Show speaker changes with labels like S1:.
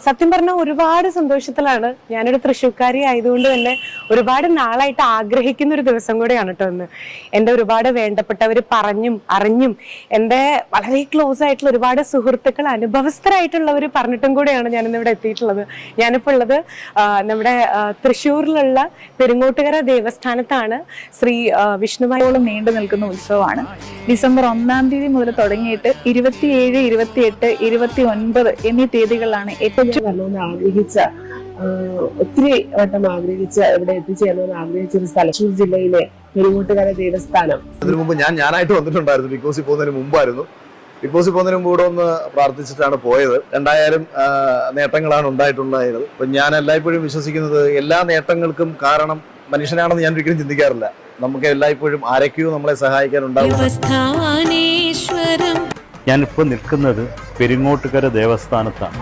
S1: സത്യം പറഞ്ഞാൽ ഒരുപാട് സന്തോഷത്തിലാണ്. ഞാനൊരു തൃശ്ശൂർക്കാരി ആയതുകൊണ്ട് തന്നെ ഒരുപാട് നാളായിട്ട് ആഗ്രഹിക്കുന്ന ഒരു ദിവസം കൂടെയാണ് കേട്ടോ ഇന്ന്. എൻ്റെ ഒരുപാട് വേണ്ടപ്പെട്ടവർ പറഞ്ഞും അറിഞ്ഞും എൻ്റെ വളരെ ക്ലോസ് ആയിട്ടുള്ള ഒരുപാട് സുഹൃത്തുക്കൾ അനുഭവസ്ഥരായിട്ടുള്ളവർ പറഞ്ഞിട്ടും കൂടെയാണ് ഞാനിന്നിവിടെ എത്തിയിട്ടുള്ളത്. ഞാനിപ്പോൾ ഉള്ളത് നമ്മുടെ തൃശ്ശൂരിലുള്ള പെരുങ്ങോട്ടുകര ദേവസ്ഥാനത്താണ്. ശ്രീ വിഷ്ണുമായോളം നീണ്ടു നിൽക്കുന്ന ഉത്സവമാണ്. ഡിസംബർ 1-ാം തീയതി മുതൽ തുടങ്ങിയിട്ട് 27, 28, 29 എന്നീ തീയതികളിലാണ് ഏറ്റവും
S2: വരണമെന്ന് ആഗ്രഹിച്ച, ഒത്തിരി വട്ടം ആഗ്രഹിച്ച, ഇവിടെ എത്തിച്ചേരണമെന്ന് ആഗ്രഹിച്ച ഒരു സ്ഥലം തൃശ്ശൂർ ജില്ലയിലെ പെരുങ്ങോട്ടുകര ദേവസ്ഥാനം.
S3: അതിനു മുമ്പ് ഞാനായിട്ട് വന്നിട്ടുണ്ടായിരുന്നു. ബിഗ് ബോസിൽ പോകുന്നതിന് മുമ്പായിരുന്നു. ബിഗ് ബോസിൽ പോകുന്നതിന് മുമ്പ് ഇവിടെ ഒന്ന് പ്രാർത്ഥിച്ചിട്ടാണ് പോയത്. എന്തായാലും നേട്ടങ്ങളാണ് ഉണ്ടായിട്ടുണ്ടായിരുന്നത്. അപ്പൊ ഞാൻ എല്ലായ്പ്പോഴും വിശ്വസിക്കുന്നത് എല്ലാ നേട്ടങ്ങൾക്കും കാരണം മനുഷ്യനാണെന്ന് ഞാൻ ഒരിക്കലും ചിന്തിക്കാറില്ല. നമുക്ക് എല്ലായ്പ്പോഴും ആരൊക്കെയോ നമ്മളെ സഹായിക്കാനുണ്ടാവും.
S4: ഞാനിപ്പോൾ നിൽക്കുന്നത് പെരുങ്ങോട്ടുകര ദേവസ്ഥാനത്താണ്.